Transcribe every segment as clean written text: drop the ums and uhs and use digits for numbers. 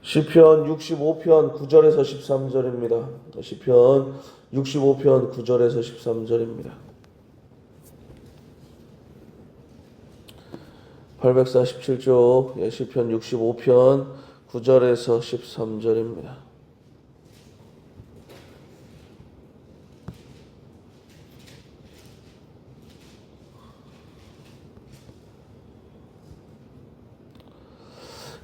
시편 65편 9절에서 13절입니다. 시편 65편 9절에서 13절입니다. 847쪽 시편 65편 9절에서 13절입니다.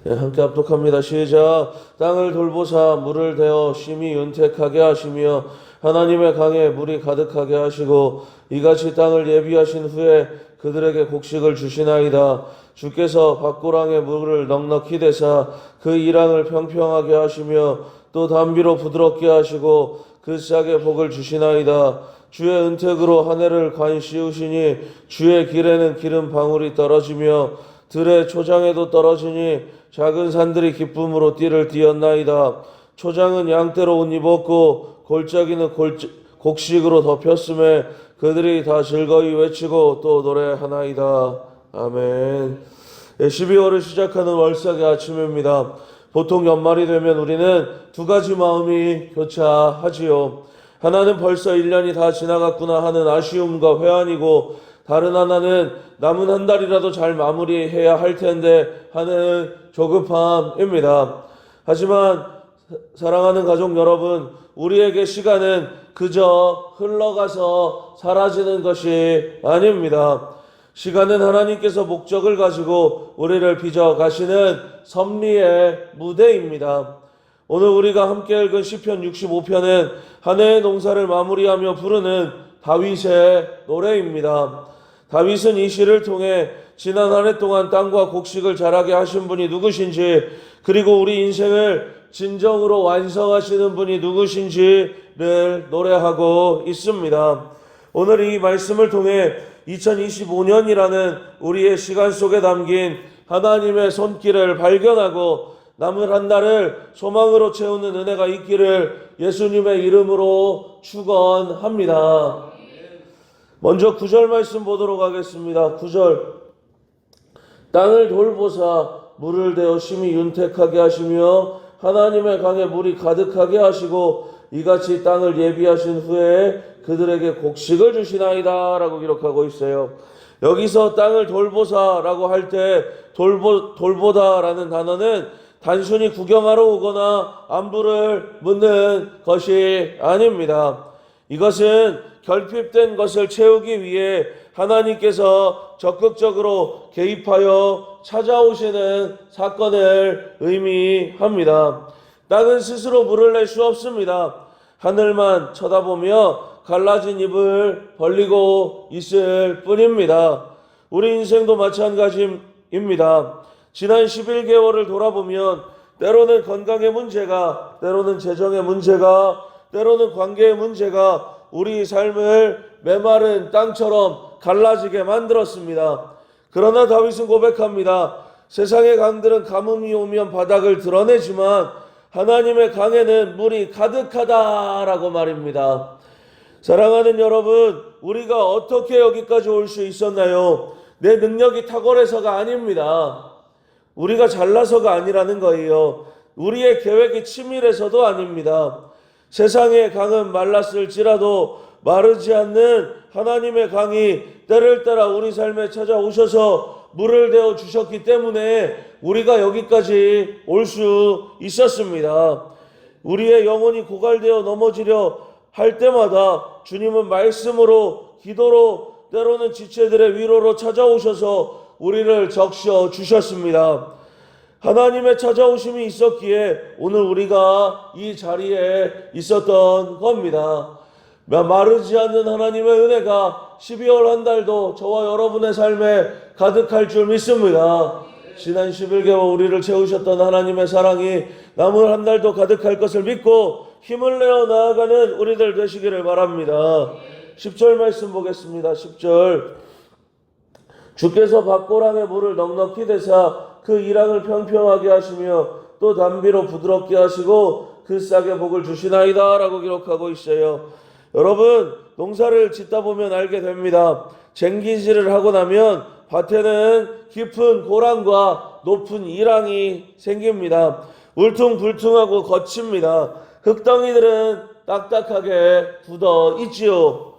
함께 합독합니다. 시작. 땅을 돌보사 물을 대어 심히 윤택하게 하시며 하나님의 강에 물이 가득하게 하시고 이같이 땅을 예비하신 후에 그들에게 곡식을 주시나이다. 주께서 밭고랑에 물을 넉넉히 대사 그 이랑을 평평하게 하시며 또 담비로 부드럽게 하시고 그 싹에 복을 주시나이다. 주의 은택으로 하늘을 관 씌우시니 주의 길에는 기름 방울이 떨어지며 들의 초장에도 떨어지니 작은 산들이 기쁨으로 띠를 띠었나이다. 초장은 양떼로 옷 입었고 골짜기는 곡식으로 덮였음에 그들이 다 즐거이 외치고 또 노래하나이다. 아멘. 12월을 시작하는 월삭의 아침입니다. 보통 연말이 되면 우리는 두 가지 마음이 교차하지요. 하나는 벌써 1년이 다 지나갔구나 하는 아쉬움과 회한이고, 다른 하나는 남은 한 달이라도 잘 마무리해야 할 텐데 하는 조급함입니다. 하지만 사랑하는 가족 여러분, 우리에게 시간은 그저 흘러가서 사라지는 것이 아닙니다. 시간은 하나님께서 목적을 가지고 우리를 빚어 가시는 섭리의 무대입니다. 오늘 우리가 함께 읽은 시편 65편은 한 해의 농사를 마무리하며 부르는 다윗의 노래입니다. 다윗은 이 시를 통해 지난 한 해 동안 땅과 곡식을 자라게 하신 분이 누구신지, 그리고 우리 인생을 진정으로 완성하시는 분이 누구신지를 노래하고 있습니다. 오늘 이 말씀을 통해 2025년이라는 우리의 시간 속에 담긴 하나님의 손길을 발견하고 남은 한 달을 소망으로 채우는 은혜가 있기를 예수님의 이름으로 축원합니다. 먼저 9절 말씀 보도록 하겠습니다. 9절. 땅을 돌보사 물을 대어 심히 윤택하게 하시며 하나님의 강에 물이 가득하게 하시고 이같이 땅을 예비하신 후에 그들에게 곡식을 주시나이다 라고 기록하고 있어요. 여기서 땅을 돌보사라고 할 때 돌보다라는 단어는 단순히 구경하러 오거나 안부를 묻는 것이 아닙니다. 이것은 결핍된 것을 채우기 위해 하나님께서 적극적으로 개입하여 찾아오시는 사건을 의미합니다. 땅은 스스로 물을 낼 수 없습니다. 하늘만 쳐다보며 갈라진 입을 벌리고 있을 뿐입니다. 우리 인생도 마찬가지입니다. 지난 11개월을 돌아보면 때로는 건강의 문제가, 때로는 재정의 문제가, 때로는 관계의 문제가 우리 삶을 메마른 땅처럼 갈라지게 만들었습니다. 그러나 다윗은 고백합니다. 세상의 강들은 가뭄이 오면 바닥을 드러내지만 하나님의 강에는 물이 가득하다라고 말입니다. 사랑하는 여러분, 우리가 어떻게 여기까지 올 수 있었나요? 내 능력이 탁월해서가 아닙니다. 우리가 잘나서가 아니라는 거예요. 우리의 계획이 치밀해서도 아닙니다. 세상의 강은 말랐을지라도 마르지 않는 하나님의 강이 때를 따라 우리 삶에 찾아오셔서 물을 대어 주셨기 때문에 우리가 여기까지 올 수 있었습니다. 우리의 영혼이 고갈되어 넘어지려 할 때마다 주님은 말씀으로, 기도로, 때로는 지체들의 위로로 찾아오셔서 우리를 적셔 주셨습니다. 하나님의 찾아오심이 있었기에 오늘 우리가 이 자리에 있었던 겁니다. 마르지 않는 하나님의 은혜가 12월 한 달도 저와 여러분의 삶에 가득할 줄 믿습니다. 지난 11개월 우리를 채우셨던 하나님의 사랑이 남은 한 달도 가득할 것을 믿고 힘을 내어 나아가는 우리들 되시기를 바랍니다. 10절 말씀 보겠습니다. 10절. 주께서 밭고랑에 물을 넉넉히 대사 그 이랑을 평평하게 하시며 또 담비로 부드럽게 하시고 그 싹에 복을 주시나이다 라고 기록하고 있어요. 여러분, 농사를 짓다 보면 알게 됩니다. 쟁기질을 하고 나면 밭에는 깊은 고랑과 높은 이랑이 생깁니다. 울퉁불퉁하고 거칩니다. 흙덩이들은 딱딱하게 굳어 있지요.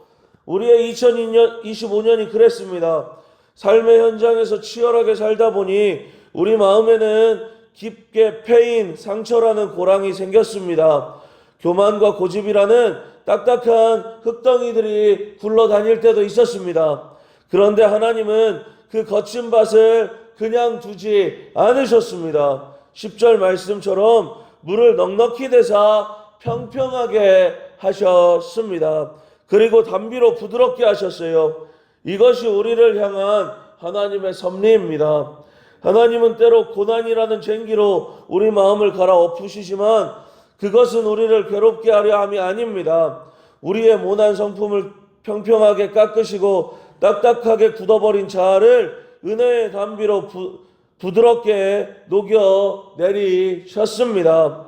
우리의 2025년이 그랬습니다. 삶의 현장에서 치열하게 살다 보니 우리 마음에는 깊게 패인 상처라는 고랑이 생겼습니다. 교만과 고집이라는 딱딱한 흙덩이들이 굴러다닐 때도 있었습니다. 그런데 하나님은 그 거친 밭을 그냥 두지 않으셨습니다. 10절 말씀처럼 물을 넉넉히 대사 평평하게 하셨습니다. 그리고 담비로 부드럽게 하셨어요. 이것이 우리를 향한 하나님의 섭리입니다. 하나님은 때로 고난이라는 쟁기로 우리 마음을 갈아엎으시지만 그것은 우리를 괴롭게 하려 함이 아닙니다. 우리의 모난 성품을 평평하게 깎으시고 딱딱하게 굳어버린 자아를 은혜의 담비로 부드럽게 녹여 내리셨습니다.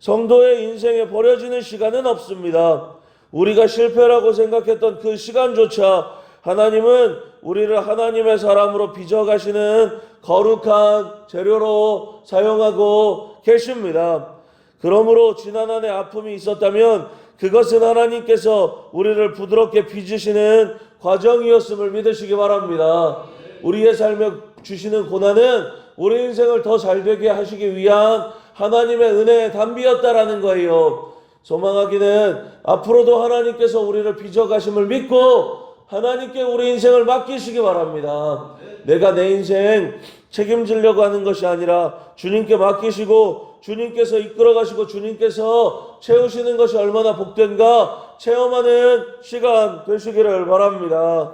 성도의 인생에 버려지는 시간은 없습니다. 우리가 실패라고 생각했던 그 시간조차 하나님은 우리를 하나님의 사람으로 빚어가시는 거룩한 재료로 사용하고 계십니다. 그러므로 지난 한 해 아픔이 있었다면 그것은 하나님께서 우리를 부드럽게 빚으시는 과정이었음을 믿으시기 바랍니다. 우리의 삶에 주시는 고난은 우리 인생을 더 잘되게 하시기 위한 하나님의 은혜의 담비였다라는 거예요. 소망하기는 앞으로도 하나님께서 우리를 빚어가심을 믿고 하나님께 우리 인생을 맡기시기 바랍니다. 내가 내 인생 책임지려고 하는 것이 아니라 주님께 맡기시고 주님께서 이끌어가시고 주님께서 채우시는 것이 얼마나 복된가 체험하는 시간 되시기를 바랍니다.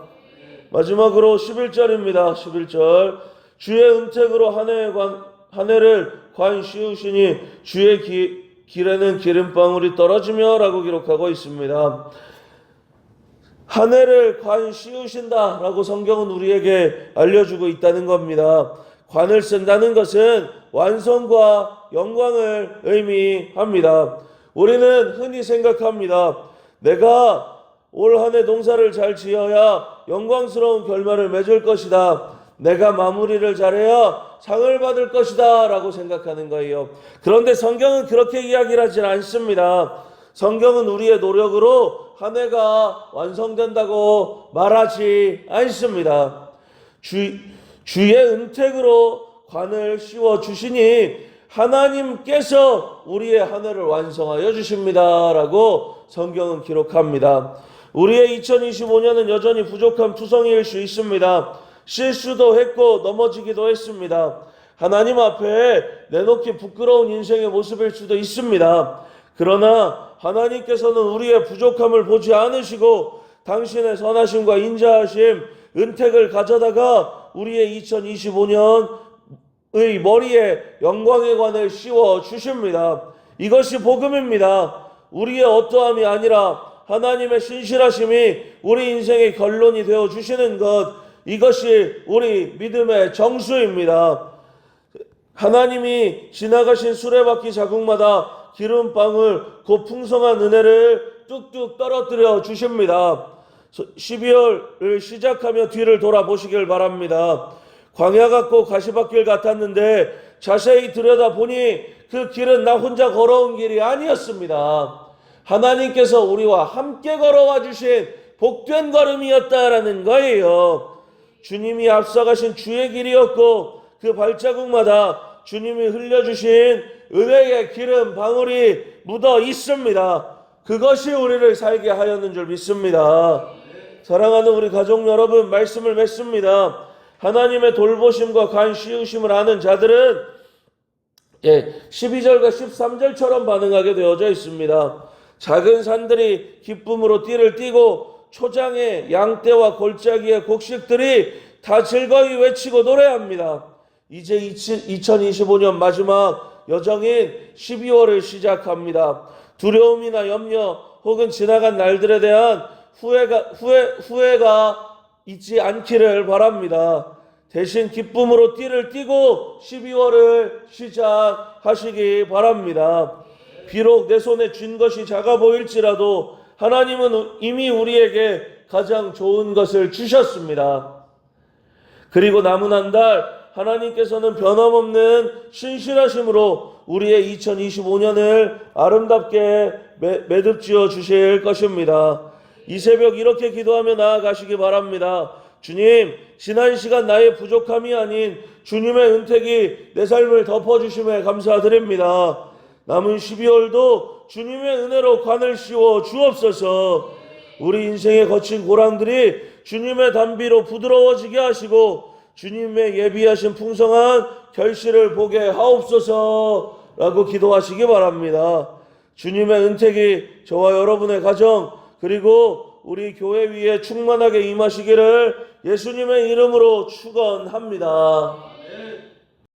마지막으로 11절입니다. 11절 주의 은택으로 한 해를 관 씌우시니 주의 길에는 기름방울이 떨어지며 라고 기록하고 있습니다. 한 해를 관 씌우신다 라고 성경은 우리에게 알려주고 있다는 겁니다. 관을 쓴다는 것은 완성과 영광을 의미합니다. 우리는 흔히 생각합니다. 내가 올 한 해 농사를 잘 지어야 영광스러운 결말을 맺을 것이다. 내가 마무리를 잘해야 상을 받을 것이다 라고 생각하는 거예요. 그런데 성경은 그렇게 이야기를 하지 않습니다. 성경은 우리의 노력으로 한 해가 완성된다고 말하지 않습니다. 주의 은택으로 관을 씌워 주시니 하나님께서 우리의 한 해를 완성하여 주십니다 라고 성경은 기록합니다. 우리의 2025년은 여전히 부족한 투성이일 수 있습니다. 실수도 했고 넘어지기도 했습니다. 하나님 앞에 내놓기 부끄러운 인생의 모습일 수도 있습니다. 그러나 하나님께서는 우리의 부족함을 보지 않으시고 당신의 선하심과 인자하심, 은택을 가져다가 우리의 2025년의 머리에 영광의 관을 씌워 주십니다. 이것이 복음입니다. 우리의 어떠함이 아니라 하나님의 신실하심이 우리 인생의 결론이 되어 주시는 것, 이것이 우리 믿음의 정수입니다. 하나님이 지나가신 수레바퀴 자국마다 기름방울 곧 풍성한 은혜를 뚝뚝 떨어뜨려 주십니다. 12월을 시작하며 뒤를 돌아보시길 바랍니다. 광야 같고 가시밭길 같았는데 자세히 들여다보니 그 길은 나 혼자 걸어온 길이 아니었습니다. 하나님께서 우리와 함께 걸어와 주신 복된 걸음이었다라는 거예요. 주님이 앞서가신 주의 길이었고 그 발자국마다 주님이 흘려주신 은혜의 기름 방울이 묻어 있습니다. 그것이 우리를 살게 하였는 줄 믿습니다. 사랑하는 우리 가족 여러분, 말씀을 맺습니다. 하나님의 돌보심과 관 씌우심을 아는 자들은 12절과 13절처럼 반응하게 되어져 있습니다. 작은 산들이 기쁨으로 띠를 띠고 초장의 양떼와 골짜기의 곡식들이 다 즐거이 외치고 노래합니다. 이제 2025년 마지막 여정인 12월을 시작합니다. 두려움이나 염려 혹은 지나간 날들에 대한 후회가 있지 않기를 바랍니다. 대신 기쁨으로 띠를 띠고 12월을 시작하시기 바랍니다. 비록 내 손에 쥔 것이 작아 보일지라도 하나님은 이미 우리에게 가장 좋은 것을 주셨습니다. 그리고 남은 한 달 하나님께서는 변함없는 신실하심으로 우리의 2025년을 아름답게 매듭지어 주실 것입니다. 이 새벽 이렇게 기도하며 나아가시기 바랍니다. 주님, 지난 시간 나의 부족함이 아닌 주님의 은택이 내 삶을 덮어주심에 감사드립니다. 남은 12월도 주님의 은혜로 관을 씌워 주옵소서. 우리 인생의 거친 고랑들이 주님의 단비로 부드러워지게 하시고 주님의 예비하신 풍성한 결실을 보게 하옵소서라고 기도하시기 바랍니다. 주님의 은택이 저와 여러분의 가정 그리고 우리 교회 위에 충만하게 임하시기를 예수님의 이름으로 축원합니다.